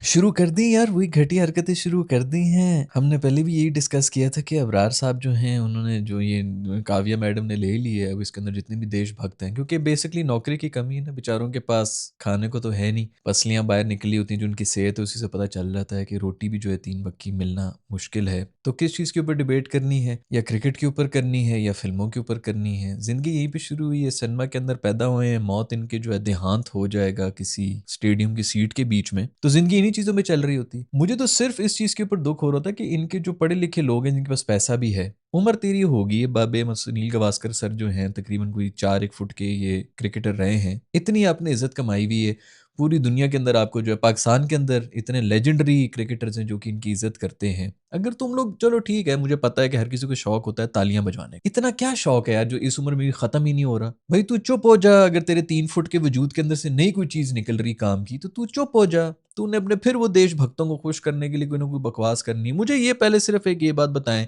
शुरू कर दी यार, वही घटिया हरकतें शुरू कर दी हैं। हमने पहले भी यही डिस्कस किया था कि अबरार साहब जो हैं उन्होंने जो ये काव्या मैडम ने ले ली है, अब इसके अंदर जितने भी देशभक्त हैं, क्योंकि बेसिकली नौकरी की कमी है ना, बेचारों के पास खाने को तो है नहीं, पसलियां बाहर निकली होती हैं, जो उनकी सेहत है उसी से पता चल जाता है कि रोटी भी जो है 3 वक्त की मिलना मुश्किल है। तो किस चीज़ के ऊपर डिबेट करनी है, या क्रिकेट के ऊपर करनी है या फिल्मों के ऊपर करनी है? जिंदगी यहीं पे शुरू हुई है, सिनेमा के अंदर पैदा हुए हैं, मौत इनके जो है देहांत हो जाएगा किसी स्टेडियम की सीट के बीच में, तो जिंदगी इन्हीं चीजों में चल रही होती। मुझे तो सिर्फ इस चीज के ऊपर दुख हो रहा था कि इनके जो पढ़े लिखे लोग हैं, जिनके पास पैसा भी है, उम्र तेरी होगी, ये बाबे सुनील गावस्कर सर जो हैं तकरीबन कोई 4 1 फुट के ये क्रिकेटर रहे हैं, इतनी आपने इज्जत कमाई हुई है पूरी दुनिया के अंदर, आपको जो है पाकिस्तान के अंदर इतने लेजेंडरी क्रिकेटर्स हैं जो कि इनकी इज्जत करते हैं। अगर तुम लोग, चलो ठीक है, मुझे पता है कि हर किसी को शौक होता है तालियां बजवाने का, इतना क्या शौक है यार जो इस उम्र में भी खत्म ही नहीं हो रहा? भाई तू चुप हो जा, अगर तेरे 3 फुट के वजूद के अंदर से नई कोई चीज निकल रही काम की, तो तू चुप हो जा। तूने अपने फिर वो देशभक्तों को खुश करने के लिए कोई ना कोई बकवास करनी है। मुझे ये पहले सिर्फ एक ये बात बताएं,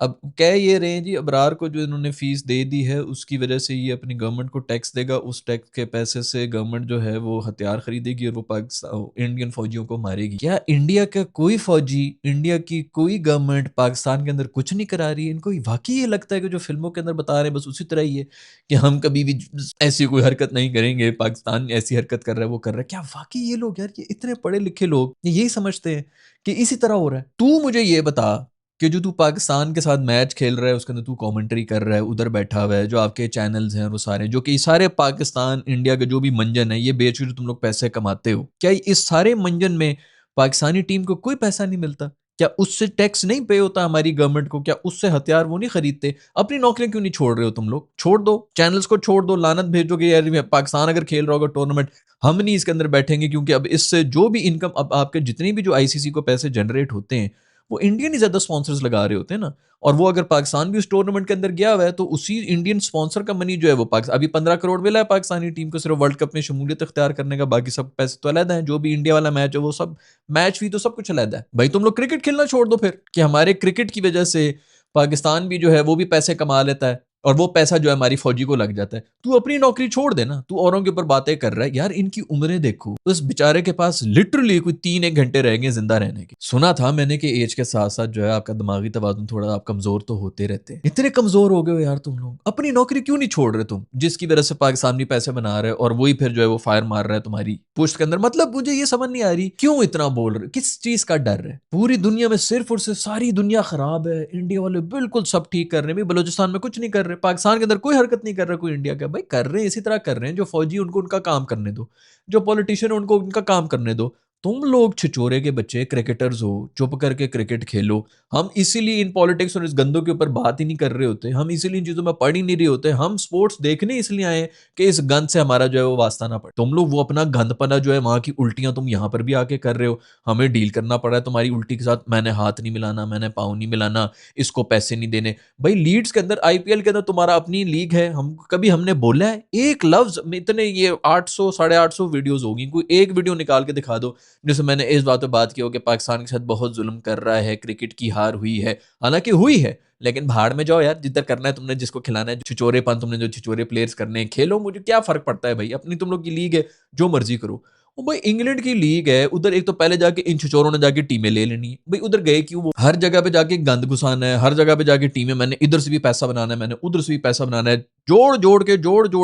अब कह ये रहे हैं जी अबरार को जो इन्होंने फीस दे दी है उसकी वजह से ये अपनी गवर्नमेंट को टैक्स देगा, उस टैक्स के पैसे से गवर्नमेंट जो है वो हथियार खरीदेगी और वो पाकिस्तान इंडियन फौजियों को मारेगी। क्या इंडिया का कोई फौजी, इंडिया की कोई गवर्नमेंट पाकिस्तान के अंदर कुछ नहीं करा रही है? इनको वाकई ये लगता है कि जो फिल्मों के अंदर बता रहे हैं बस उसी तरह ही है कि हम कभी भी ऐसी कोई हरकत नहीं करेंगे, पाकिस्तान ऐसी हरकत कर रहा है वो कर रहा है? क्या वाकई ये लोग, यार ये इतने पढ़े लिखे लोग ये यही समझते हैं कि इसी तरह हो रहा है? तू मुझे ये बता कि जो तू पाकिस्तान के साथ मैच खेल रहा है उसके अंदर तू कमेंट्री कर रहा है, उधर बैठा हुआ है, जो आपके चैनल्स हैं वो सारे, जो कि सारे पाकिस्तान इंडिया का जो भी मंजन है ये बेच के जो तुम लोग पैसे कमाते हो, क्या इस सारे मंजन में पाकिस्तानी टीम को कोई पैसा नहीं मिलता? क्या उससे टैक्स नहीं पे होता हमारी गवर्नमेंट को? क्या उससे हथियार वो नहीं खरीदते? अपनी नौकरियां क्यों नहीं छोड़ रहे हो तुम लोग? छोड़ दो, चैनल्स को छोड़ दो, लानत भेजोगे यार पाकिस्तान अगर खेल रहा होगा टूर्नामेंट, हम नहीं इसके अंदर बैठेंगे, क्योंकि अब इससे जो भी इनकम, अब आपके जितनी भी जो आईसीसी को पैसे जनरेट होते हैं वो इंडियन ही ज्यादा स्पॉन्सर्स लगा रहे होते हैं ना। और वो अगर पाकिस्तान भी उस टूर्नामेंट के अंदर गया हुआ है तो उसी इंडियन स्पॉन्सर का मनी जो है वो पाकिस्तान, अभी 15 करोड़ मिला है पाकिस्तानी टीम को सिर्फ वर्ल्ड कप में शमूलियत इख्तियार करने का, बाकी सब पैसे तो अलग है, जो भी इंडिया वाला मैच है वो सब मैच भी तो सब कुछ अलग है। भाई तुम लोग क्रिकेट खेलना छोड़ दो फिर, कि हमारे क्रिकेट की वजह से पाकिस्तान भी जो है वो भी पैसे कमा लेता है और वो पैसा जो है हमारी फौजी को लग जाता है। तू अपनी नौकरी छोड़ देना, तू औरों के ऊपर बातें कर रहा है। यार इनकी उम्रें देखो, उस बेचारे के पास लिटरली कोई 3 1 घंटे रह गए जिंदा रहने के। सुना था मैंने कि एज के साथ साथ जो है आपका दिमागी तवाज़ुन थोड़ा आप कमजोर तो होते रहते हैं। इतने कमजोर हो गए हो यार तुम लोग, अपनी नौकरी क्यों नहीं छोड़ रहे तुम, जिसकी वजह से पाकिस्तान भी पैसे बना रहे हैं और वही फिर जो है वो फायर मार रहा है तुम्हारी पोस्ट के अंदर? मतलब मुझे ये समझ नहीं आ रही क्यों इतना बोल रहे, किस चीज का डर है? पूरी दुनिया में सिर्फ और सिर्फ सारी दुनिया खराब है, इंडिया वाले बिल्कुल सब ठीक कर रहे हैं, बलूचिस्तान में कुछ नहीं कर रहे, पाकिस्तान के अंदर कोई हरकत नहीं कर रहा कोई इंडिया का। भाई कर रहे हैं, इसी तरह कर रहे हैं, जो फौजी उनको उनका काम करने दो, जो पॉलिटिशियन उनको उनका काम करने दो। तुम लोग छिचोरे के बच्चे क्रिकेटर्स हो, चुप करके क्रिकेट खेलो। हम इसीलिए इन पॉलिटिक्स और इस गंदों के ऊपर बात ही नहीं कर रहे होते, हम इसीलिए इन चीजों में पढ़ ही नहीं रहे होते। हम स्पोर्ट्स देखने इसलिए आए कि इस गंद से हमारा जो है वो वास्ता ना पड़े। तुम लोग वो अपना गंदपना जो है, वहां की उल्टियां तुम यहाँ पर भी आके कर रहे हो, हमें डील करना पड़ा है तुम्हारी उल्टी के साथ। मैंने हाथ नहीं मिलाना, मैंने पाँव नहीं मिलाना, इसको पैसे नहीं देने। भाई लीड्स के अंदर, आईपीएल के अंदर तुम्हारा अपनी लीग है, हम कभी हमने बोला है एक लफ्ज में? इतने ये 800 850 वीडियोस होगी, कोई एक वीडियो निकाल के दिखा दो जैसे मैंने इस बात पे बात की हो कि पाकिस्तान के साथ बहुत जुल्म कर रहा है, क्रिकेट की हार हुई है। हालांकि हुई है, लेकिन भाड़ में जाओ यार, जिधर करना है तुमने, जिसको खिलाना है, छिचोरेपन तुमने जो छिचोरे प्लेयर्स करने हैं खेलो, मुझे क्या फर्क पड़ता है भाई, अपनी तुम लोग की लीग है, जो मर्जी करो। वो भाई इंग्लैंड की लीग है, उधर एक तो पहले जाके इन छिचोरों ने जाके टीमें ले लेनी है। भाई उधर गए क्यों? वो हर जगह पे जाके गंद घुसाना है, हर जगह पे जाके टीमें, मैंने इधर से भी पैसा बनाना है, मैंने उधर से भी पैसा बनाना है, जोड़ जोड़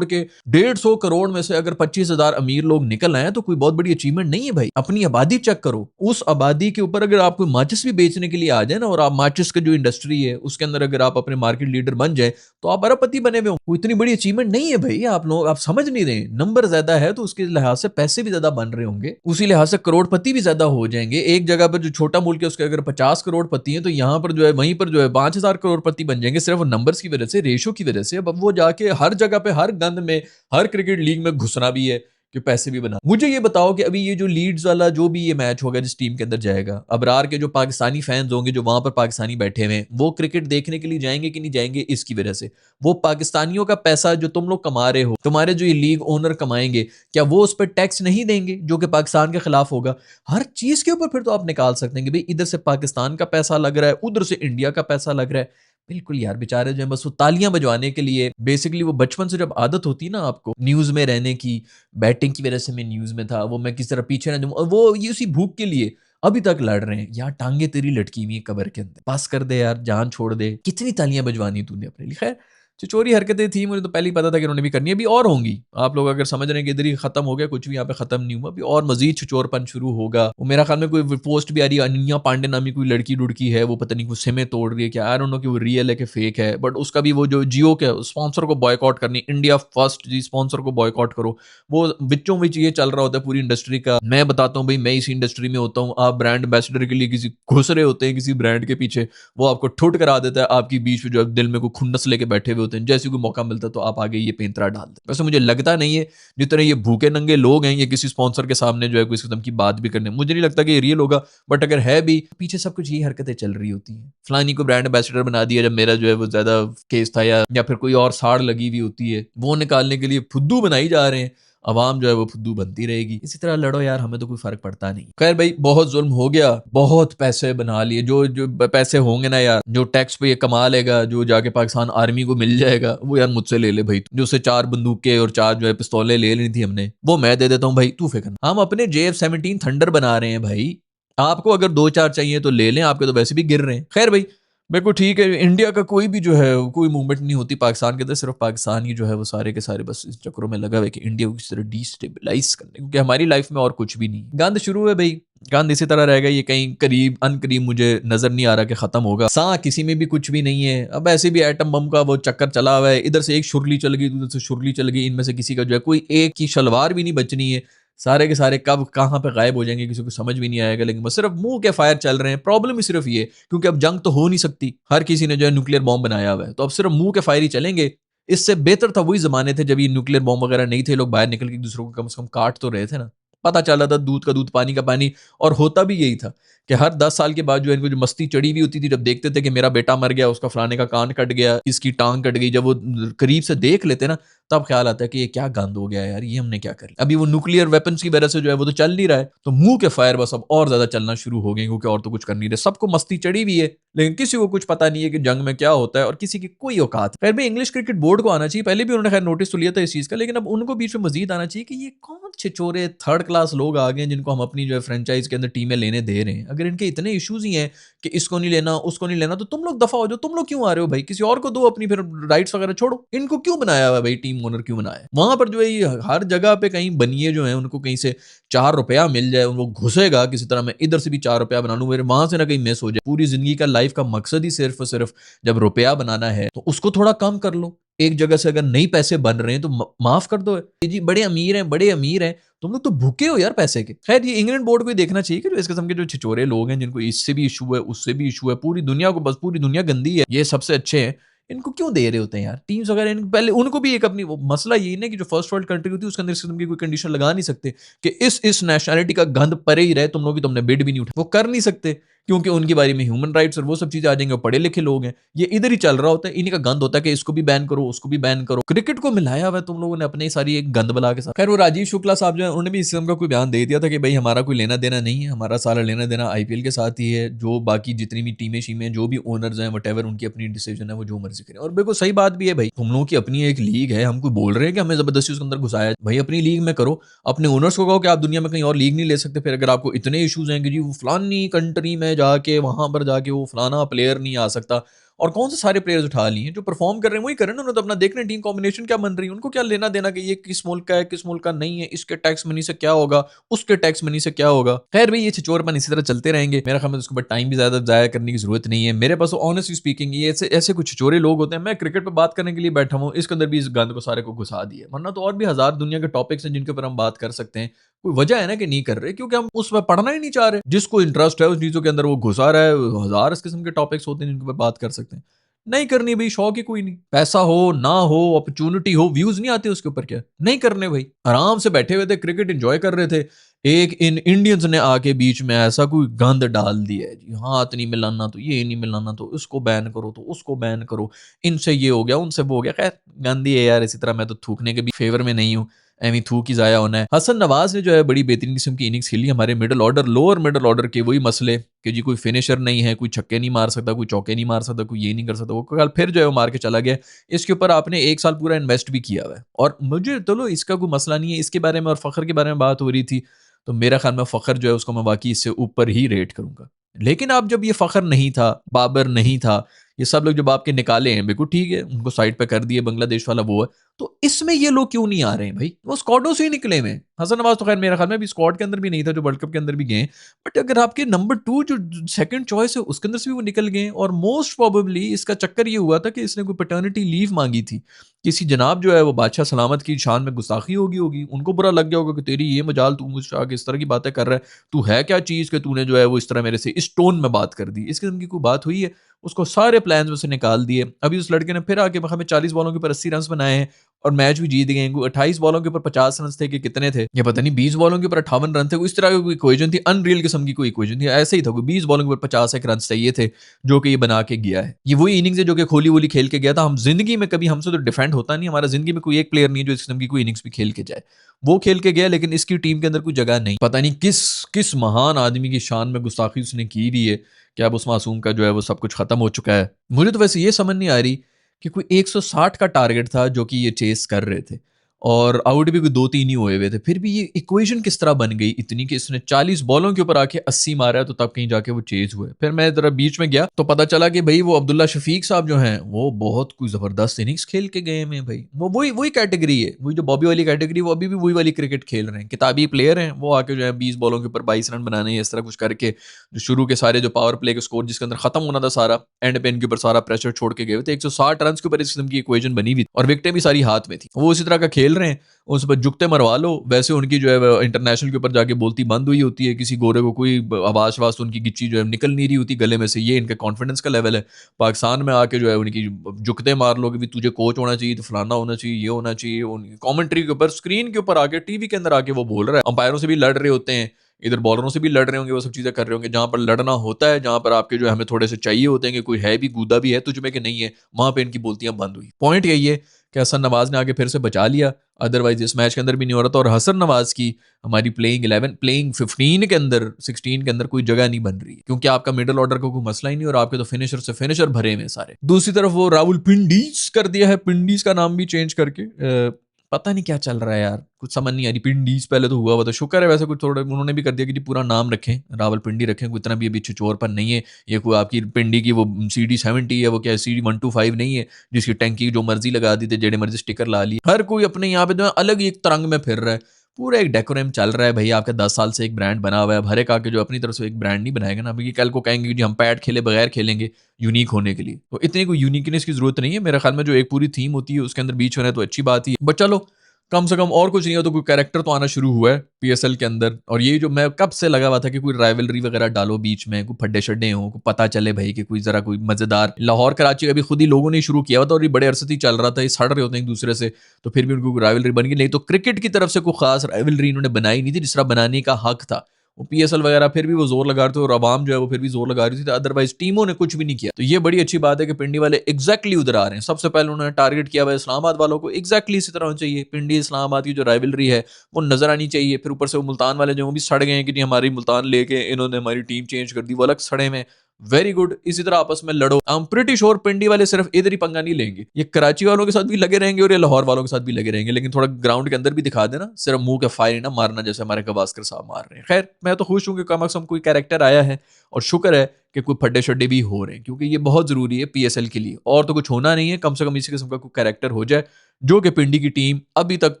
के 150 करोड़ में से अगर 25,000 अमीर लोग निकल आए तो कोई बहुत बड़ी अचीवमेंट नहीं है भाई। अपनी आबादी चेक करो, उस आबादी के ऊपर अगर आप कोई माचिस भी बेचने के लिए आ जाए ना, और आप माचिस का जो इंडस्ट्री है उसके अंदर अगर आप अपने मार्केट लीडर बन जाए तो आप अरबपति बने हुए हो। वो इतनी बड़ी अचीवमेंट नहीं है भाई, आप लोग आप समझ नहीं रहे। नंबर ज्यादा है तो उसके लिहाज से पैसे भी ज्यादा बन रहे होंगे, उसी लिहाज से करोड़पति भी ज्यादा हो जाएंगे। एक जगह पर जो छोटा मुल्क है उसके अगर 50 करोड़पति है तो यहाँ पर जो है वहीं पर जो है 5,000 करोड़पति बन जाएंगे, सिर्फ नंबर्स की वजह से, रेशो की वजह से। अब वो जाके हर जगह पे हर गंद में हर क्रिकेट लीग में घुसना भी है कि पैसे भी बना। मुझे ये बताओ कि अभी ये जो लीड्स वाला जो भी ये मैच होगा जिस टीम के अंदर जाएगा, अबरार के जो पाकिस्तानी फैंस होंगे जो वहां पर पाकिस्तानी बैठे हुए हैं, वो क्रिकेट देखने के लिए जाएंगे कि नहीं जाएंगे? इसकी वजह से वो पाकिस्तानियों का पैसा जो तुम लोग कमा रहे हो, तुम्हारे जो ये लीग ओनर कमाएंगे, क्या वो उस पर टैक्स नहीं देंगे जो कि पाकिस्तान के खिलाफ होगा? हर चीज के ऊपर फिर तो आप निकाल सकते हैं कि भाई इधर से पाकिस्तान का पैसा लग रहा है, उधर से इंडिया का पैसा लग रहा है। बिल्कुल यार, बेचारे जो हैं बस वो तालियाँ बजवाने के लिए बेसिकली वो बचपन से जब आदत होती है ना आपको न्यूज़ में रहने की, बैटिंग की वज़ह से मैं न्यूज़ में था, वो मैं किसी तरह पीछे ना जाऊँ और वो ये उसी भूख के लिए अभी तक लड़ रहे हैं। यार टाँगें तेरी लटकी हुई हैं कब्र के अंदर, बस कर दे यार, जान छोड़ दे। कितनी तालियाँ बजवानी तूने अपने लिए। ख़ैर छिछोरी हरकतें थी, मुझे तो पहले ही पता था कि उन्होंने भी करनी है, अभी और होंगी। आप लोग अगर समझ रहे हैं कि इधर ही खत्म हो गया, कुछ भी यहाँ पे खत्म नहीं हुआ, अभी और मज़ीद छिछोरपन शुरू होगा। वो मेरा ख़्याल में कोई पोस्ट भी आ रही है, अनन्या पांडे नामी कोई लड़की-लुड़की है, वो पता नहीं कुछ सिमें तोड़ रही है क्या, आई डोंट नो कि वो रियल है कि फेक है, बट उसका भी वो जो जियो के स्पॉन्सर को बॉयकॉट करनी, इंडिया फर्स्ट जी स्पॉन्सर को बॉयकॉट करो। वो बीचों बीच ये चल रहा होता है पूरी इंडस्ट्री का। मैं बताता हूँ भई, मैं इसी इंडस्ट्री में होता हूँ, आप ब्रांड एम्बेसडर के लिए किसी घुस रहे होते हैं किसी ब्रांड के पीछे, वो आपको ठुट करा देता है, आपकी बीच में जो दिल में कोई खुन्नस लेके बैठे हुए होते हैं, जैसे ही कोई मौका मिलता है तो आप आगे ये पेंतरा डाल दें। वैसे मुझे लगता नहीं है जितने ये भूखे नंगे लोग हैं ये किसी स्पॉन्सर के सामने जो है कोई इस किस्म की बात भी करने, मुझे नहीं लगता कि ये रियल होगा, बट अगर है भी पीछे सब कुछ यही हरकतें चल रही होती हैं। फलानी को ब्रांड एम्बेसडर बना दिया जब मेरा जो है वो ज्यादा केस था, या फिर कोई और साड़ लगी हुई होती है, वो निकालने के लिए फुद्दू बनाई जा रहे हैं। अवाम जो है वो फुद्दू बनती रहेगी। इसी तरह लड़ो यार, हमें तो कोई फ़र्क पड़ता नहीं। खैर भाई, बहुत ज़ुल्म हो गया, बहुत पैसे बना लिए, जो जो पैसे होंगे ना यार, जो टैक्स पे ये कमा लेगा, जो जाके पाकिस्तान आर्मी को मिल जाएगा, वो यार मुझसे ले ले भाई। जो उससे 4 बंदूकें और 4 जो है पिस्तौलें ले लेनी थी हमने, वो मैं दे देता हूँ भाई, तू फ़िक्र ना। हम अपने JF-17 थंडर बना रहे हैं भाई। आपको अगर 2-4 चाहिए तो ले लें, आपके तो वैसे भी गिर रहे हैं। खैर भाई, मेरे को ठीक है, इंडिया का कोई भी जो है कोई मूवमेंट नहीं होती पाकिस्तान के अंदर, सिर्फ पाकिस्तान ही जो है वो सारे के सारे बस इस चक्करों में लगा हुआ है कि इंडिया को किसी तरह डिस्टेबलाइज करने, क्योंकि हमारी लाइफ में और कुछ भी नहीं। गंद शुरू है भाई, गंद इसी तरह रहेगा, ये कहीं करीब अनकरीब मुझे नजर नहीं आ रहा कि खत्म होगा। सा किसी में भी कुछ भी नहीं है। अब ऐसे भी एटम बम का वो चक्कर चला हुआ है, इधर से एक शुरली चल गई, उधर से शुरली चल गई, इनमें से किसी का जो है कोई एक की शलवार भी नहीं बचनी है। सारे के सारे कब कहाँ पे गायब हो जाएंगे किसी को समझ भी नहीं आएगा, लेकिन बस सिर्फ मुंह के फायर चल रहे हैं। प्रॉब्लम ही सिर्फ ये, क्योंकि अब जंग तो हो नहीं सकती, हर किसी ने जो है न्यूक्लियर बॉम्ब बनाया हुआ है, तो अब सिर्फ मुंह के फायर ही चलेंगे। इससे बेहतर था वही जमाने थे जब ये न्यूक्लियर बॉम्ब वगैरह नहीं थे, लोग बाहर निकल के एक दूसरे को कम से कम काट तो रहे थे ना, पता चल रहा था दूध का दूध पानी का पानी। और होता भी यही था कि हर 10 साल के बाद जो है इनको जो मस्ती चढ़ी हुई होती थी, जब देखते थे कि मेरा बेटा मर गया, उसका फलाने का कान कट गया, इसकी टांग कट गई, जब वो करीब से देख लेते ना, तब ख्याल आता है कि ये क्या गंद हो गया यार, ये हमने क्या कर लिया। अभी वो न्यूक्लियर वेपन्स की वजह से जो है वो तो चल नहीं रहा है, तो मुंह के फायर बस अब और ज्यादा चलना शुरू हो गए, क्योंकि और तो कुछ कर नहीं रहे। सबको मस्ती चढ़ी हुई है, लेकिन किसी को कुछ पता नहीं है कि जंग में क्या होता है, और किसी की कोई औकात। खैर भी इंग्लिश क्रिकेट बोर्ड को आना चाहिए, पहले भी उन्होंने खैर नोटिस तो लिया था इस चीज का, लेकिन अब उनको बीच में मजीद आना चाहिए कि ये कौन छिछोरे थर्ड क्लास लोग आ गए हैं जिनको हम अपनी जो है फ्रेंचाइज के अंदर टीमें लेने दे रहे हैं। अगर इनके इतने इश्यूज ही हैं कि इसको नहीं लेना उसको नहीं लेना, तो तुम लोग दफा हो जाओ। तुम लोग क्यों आ रहे हो भाई, किसी और को दो अपनी फिर राइट्स वगैरह, छोड़ो। इनको क्यों बनाया हुआ है भाई, टीम ओनर क्यों बनाया है? वहां पर जो है ये हर जगह पे कहीं बनिए जो है उनको कहीं से 4 रुपया मिल जाए, वो घुसेगा किसी तरह, मैं इधर से भी 4 रुपया बना लूं, मेरे वहां से ना कहीं मिस हो जाए। पूरी जिंदगी का लाइफ का मकसद ही सिर्फ और सिर्फ जब रुपया बनाना है, तो उसको थोड़ा कम कर लो। एक जगह से अगर नहीं पैसे बन रहे हैं तो माफ कर दो। ये जी बड़े अमीर हैं, बड़े अमीर हैं, तुम लोग तो भूखे हो यार पैसे के। खैर ये इंग्लैंड बोर्ड को ही देखना चाहिए कि जो इस किस्म के जो छिछोरे लोग हैं, जिनको इससे भी इशू है उससे भी इशू है, पूरी दुनिया को बस पूरी दुनिया गंदी है, ये सबसे अच्छे हैं, इनको क्यों दे रहे होते हैं यार टीम्स वगैरह। पहले उनको भी एक अपनी मसला यही ना कि जो फर्स्ट वर्ल्ड कंट्री होती है उसके अंदर इस किस्म की कोई कंडीशन लगा नहीं सकते कि इस नेशनैलिटी का गंद परे ही रहे, तुम लोग भी, तुमने बिड भी नहीं उठा, वो कर नहीं सकते, क्योंकि उनकी बारी में ह्यूमन राइट्स और वो सब चीजें आ जाएंगे। पढ़े लिखे लोग हैं, ये इधर ही चल रहा होता है, इन्हीं का गंद होता है कि इसको भी बैन करो उसको भी बैन करो। क्रिकेट को मिलाया हुआ है तुम लोगों ने अपने सारी एक गंद बला के साथ। खैर वो राजीव शुक्ला साहब जो है उन्होंने भी इस किस्म का कोई बयान दे दिया था कि भाई हमारा कोई लेना देना नहीं है, हमारा सारा लेना देना IPL के साथ ही है, जो बाकी जितनी भी टीमें शीमें जो भी ओनर्स हैं वटेवर, उनकी अपनी डिसीजन है, वो जो मर्जी करें। और बिल्कुल सही बात भी है भाई, तुम लोगों की अपनी एक लीग है, हम कोई बोल रहे हैं कि हमें जबरदस्ती उसके अंदर घुसाया। भाई अपनी लीग में करो, अपने ओनर्स को कहो कि आप दुनिया में कहीं और लीग नहीं ले सकते। फिर अगर आपको इतने इश्यूज हैं कि जी वो फलानी कंट्री में जाके वहां पर जाके वो फलाना प्लेयर नहीं आ सकता, और कौन से सारे प्लेयर्स उठा लिए जो परफॉर्म कर रहे हैं वही कर रहे हैं ना, उन्होंने तो अपना देख रहे हैं टीम कॉम्बिनेशन क्या बन रही है, उनको क्या लेना देना कि ये किस मुल्क का है किस मुल्क का नहीं है, इसके टैक्स मनी से क्या होगा उसके टैक्स मनी से क्या होगा। खैर भाई ये छिचोरपन इसी तरह चलते रहेंगे, मेरा ख्याल में उसके बाद टाइम भी ज्यादा जाया करने की जरूरत नहीं है मेरे पास। ऑनेस्टली स्पीकिंग ये ऐसे ऐसे कुछ छिचोरे लोग होते हैं, मैं क्रिकेट पे बात करने के लिए बैठा हूँ, इसके अंदर भी इस गंद को सारे को घुसा दिया, वरना तो और भी हजार दुनिया के टॉपिक्स हैं जिनके ऊपर हम बात कर सकते हैं। कोई वजह है ना कि नहीं कर रहे, क्योंकि हम उस पर पढ़ना ही नहीं चाह रहे। जिसको इंटरेस्ट है उस चीजों के अंदर वो घुसा रहा है, हजार इस किस्म के टॉपिक्स होते हैं जिनके ऊपर बात कर सकते हैं। नहीं करनी भाई, शौक ही कोई नहीं, पैसा हो ना हो अपॉर्चुनिटी हो व्यूज नहीं आते उसके ऊपर, क्या नहीं करने भाई। आराम से बैठे हुए थे क्रिकेट एंजॉय कर रहे थे, एक इन इंडियंस ने आके बीच में ऐसा कोई गंद डाल दिया है जी, हाथ नहीं मिलाना तो ये नहीं मिलाना तो उसको बैन करो तो उसको बैन करो, इनसे ये हो गया उनसे वो हो गया। खैर गंदी है यार, इसी तरह मैं तो थूकने के भी फेवर में नहीं हूँ। एमी थू की ज़ाया होना है। हसन नवाज ने जो है बड़ी बेहतरीन किस्म की इनिंग्स खेली। हमारे middle order, lower middle order के वही मसले कि जी कोई फिनिशर नहीं है, कोई छक्के नहीं मार सकता, कोई चौके नहीं मार सकता, कोई ये नहीं कर सकता, वो कल फिर जो है वो मार के चला गया। इसके ऊपर आपने 1 साल पूरा इन्वेस्ट भी किया हुआ है। और मुझे चलो इसका कोई मसला नहीं है, इसके बारे में और फ़खर के बारे में बात हो रही थी, तो मेरा ख़्याल में फ़खर जो है उसको मैं वाक़ई इससे ऊपर ही रेट करूँगा। लेकिन अब जब ये फ़खर नहीं था, बाबर नहीं था, ये सब लोग जब आपके निकाले हैं, बिल्कुल ठीक है, उनको साइड पे कर दिए, बांग्लादेश वाला वो है। तो इसमें ये लोग क्यों नहीं आ रहे हैं भाई? वो स्क्वाडों से ही निकले हुए हैं। हसन नवाज तो खैर मेरे ख्याल में अभी स्क्वाड के अंदर भी नहीं था, जो वर्ल्ड कप के अंदर भी गए हैं। बट अगर आपके नंबर 2 जो सेकंड चॉइस है उसके अंदर से भी वो निकल गए हैं। और मोस्ट प्रोबेबली इसका चक्कर ये हुआ था कि इसने कोई पैटर्निटी लीव मांगी थी। किसी जनाब जो है वो बादशाह सलामत की शान में गुस्ताखी होगी होगी, उनको बुरा लग गया होगा कि तेरी ये मजाल, तू मुझसे आके इस तरह की बातें कर रहा है, तू है क्या चीज़ कि तूने जो है वो इस तरह मेरे से इस टोन में बात कर दी। इस किस्म की कोई बात हुई है, उसको सारे प्लान्स में से निकाल दिए। अभी उस लड़के ने फिर आके हमें 40 बॉलों के ऊपर 80 रन बनाए हैं और मैच भी जीत गए। 28 बॉलों के ऊपर 50 रन थे कि कितने थे, ये पता नहीं, 20 बॉलों के ऊपर 58 रन थे। इस तरह की कोई इक्वेशन थी, अनरियल किस्म की कोई इक्वेशन थी। ऐसे ही था, कोई 20 बॉलों के ऊपर 51 रन चाहिए थे, जो कि ये बना के गया है। ये वही इनिंग्स है जो कि खोली वोली खेल के गया था। हम जिंदगी में कभी, हमसे तो डिफेंड होता नहीं, हमारा जिंदगी में कोई एक प्लेयर नहीं है जो इस किस्म की कोई इनिंग्स भी खेल के जाए। वो खेल के गया, लेकिन इसकी टीम के अंदर कोई जगह नहीं। पता नहीं किस किस महान आदमी की शान में गुस्ताखी उसने की दी है कि अब उस मासूम का जो है वो सब कुछ खत्म हो चुका है। मुझे तो वैसे ये समझ नहीं आ रही कि कोई 160 का टारगेट था जो कि ये चेस कर रहे थे, और आउट भी कोई 2-3 ही हुए हुए थे। फिर भी ये इक्वेशन किस तरह बन गई इतनी कि इसने 40 बॉलों के ऊपर आके 80 मारा है, तो तब कहीं जाके वो चेज हुए। फिर मैं जरा बीच में गया तो पता चला कि भाई वो अब्दुल्ला शफीक साहब जो हैं वो बहुत कोई जबरदस्त इनिंग्स खेल के गए हैं भाई। वो वही वही कैटेगरी है, वही जो बॉबी वाली कैटेगरी, वो अभी भी वही वाली क्रिकेट खेल रहे हैं। किताबी प्लेयर हैं वो, आके जो है 20 बॉलों के ऊपर 22 रन बनाने, इस तरह कुछ करके जो शुरू के सारे जो पावर प्ले के स्कोर जिसके अंदर खत्म होना था सारा, एंड पे इनके ऊपर सारा प्रेशर छोड़ के गए हुए थे। 160 रन के ऊपर इस किस्म की इक्वेशन बनी हुई और विकेटें भी सारी हाथ में थी। वो उसी तरह का खेल रहे हैं, उस पर जुगते मरवा लो। वैसे उनकी जो है इंटरनेशनल के ऊपर जाके बोलती बंद हुई होती है, किसी गोरे को कोई आवाज वाज उनकी गिच्ची जो है निकल नहीं रही होती गले में से। ये इनका कॉन्फिडेंस का लेवल है। पाकिस्तान में आके जो है उनकी जुगते मार लो कि भी तुझे कोच होना चाहिए, तो फलाना होना चाहिए, ये होना चाहिए। कॉमेंट्री के ऊपर, स्क्रीन के ऊपर आके, टीवी के अंदर आके वो बोल रहा है। अंपायरों से भी लड़ रहे होते हैं, इधर बॉलरों से भी लड़ रहे होंगे, वो सब चीज़ें कर रहे होंगे। जहाँ पर लड़ना होता है, जहाँ पर आपके जो है हमें थोड़े से चाहिए होते हैं कि कोई है भी, गूदा भी है तुझ में कि नहीं है, वहाँ पे इनकी बोलतियाँ बंद हुई। पॉइंट यही है कि हसन नवाज ने आगे फिर से बचा लिया, अदरवाइज इस मैच के अंदर भी नहीं हो रहा था। और हसन नवाज की हमारी प्लेइंग 11, प्लेइंग 15 के अंदर, 16 के अंदर कोई जगह नहीं बन रही है, क्योंकि आपका मिडिल ऑर्डर का कोई मसला ही नहीं, और आपके तो फिनिशर से फिनिशर भरे हुए सारे। दूसरी तरफ वो राहुल पिंडीज कर दिया है, पिंडीज का नाम भी चेंज करके। पता नहीं क्या चल रहा है यार, कुछ समझ नहीं आ रही। पिंडीज पहले तो हुआ हुआ था, शुक्र है वैसे कुछ थोड़ा उन्होंने भी कर दिया कि जी पूरा नाम रखें, रावलपिंडी रखें, कोई इतना भी अभी छिछोरपन नहीं है। ये कोई आपकी पिंडी की वो CD 70 है, वो क्या CD 125 नहीं है जिसकी टैंकी जो मर्जी लगा दी थी, जेडे मर्जी स्टिकर ला ली। हर कोई अपने यहाँ पे जो है अलग ही एक तरंग में फिर रहा है। पूरा एक डेकोरम चल रहा है भाई। आपका 10 साल से एक ब्रांड बना हुआ है। अब हर एक आके जो अपनी तरफ से एक ब्रांड नहीं बनाएगा ना, अभी कल को कहेंगे कि जी हम पैड खेले बगैर खेलेंगे यूनिक होने के लिए, तो इतनी कोई यूनिकनेस की जरूरत नहीं है। मेरे ख्याल में जो एक पूरी थीम होती है उसके अंदर बीच में रहे तो अच्छी बात ही है। बट चलो, कम से कम और कुछ नहीं हो तो कोई कैरेक्टर तो आना शुरू हुआ है PSL के अंदर। और ये जो मैं कब से लगा हुआ था कि कोई राइवलरी वगैरह डालो बीच में, कोई फड्डे शड्डे हो, को पता चले भाई कि कोई जरा कोई मजेदार। लाहौर कराची का भी खुद ही लोगों ने शुरू किया हुआ था और ये बड़े अरसे ही चल रहा था, ये सड़ रहे होते हैं एक दूसरे से, तो फिर भी उनको राइवलरी बन गई। नहीं तो क्रिकेट की तरफ से कोई खास राइवलरी इन्होंने बनाई नहीं थी, जिस तरह बनाने का हक था। वो PSL वगैरह फिर भी वो जोर लगा रहे थे, और आवाम जो है वो फिर भी जोर लगा रही थी, अदरवाइज टीमों ने कुछ भी नहीं किया। तो ये बड़ी अच्छी बात है कि पिंडी वाले एग्जैक्टली उधर आ रहे हैं। सबसे पहले उन्होंने टारगेट किया हुआ इस्लामाबाद वालों को, एग्जैक्टली इसी तरह होना चाहिए। पिंडी इस्लामाबाद की जो राइवलरी है वो नजर आनी चाहिए। फिर ऊपर से वो मुल्तान वाले जो वो भी सड़ गए हैं कि नहीं हमारी मुल्तान लेके इन्होंने हमारी टीम चेंज कर दी, वो अलग सड़े में। वेरी गुड, इसी तरह आपस में लड़ो। आई एम प्रीटी श्योर पिंडी वाले सिर्फ इधर ही पंगा नहीं लेंगे, ये कराची वालों के साथ भी लगे रहेंगे और ये लाहौर वालों के साथ भी लगे रहेंगे, लेकिन थोड़ा ग्राउंड के अंदर भी दिखा देना, सिर्फ मुंह के फायर ना मारना जैसे हमारे गवास्कर साहब मार रहे हैं। खैर, मैं तो खुश हूं कि कम से कम कोई कैरेक्टर आया है, और शुक्र है कि कोई फड्डे शड्डे भी हो रहे हैं, क्योंकि ये बहुत जरूरी है PSL के लिए। और तो कुछ होना नहीं है, कम से कम इसी किस्म का कोई कैरेक्टर हो जाए, जो कि पिंडी की टीम अभी तक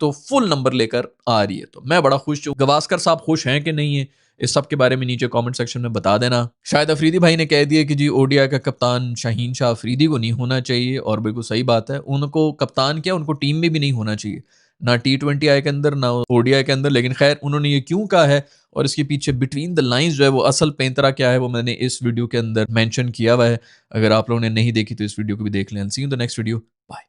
तो फुल नंबर लेकर आ रही है। तो मैं बड़ा खुश हूँ। गवास्कर साहब खुश हैं कि नहीं है, इस सब के बारे में नीचे कमेंट सेक्शन में बता देना। शायद अफरीदी भाई ने कह दिया कि जी ODI का कप्तान शाहीन शाह अफरीदी को नहीं होना चाहिए, और बिल्कुल सही बात है। उनको कप्तान क्या, उनको टीम में भी नहीं होना चाहिए, ना T20I के अंदर, ना ODI के अंदर। लेकिन खैर, उन्होंने ये क्यों कहा है और इसके पीछे बिटवीन द लाइंस जो है वो असल पैंतरा क्या है, वो मैंने इस वीडियो के अंदर मेंशन किया हुआ है। अगर आप लोगों ने नहीं देखी तो इस वीडियो को भी देख लें। See you in the next video, bye.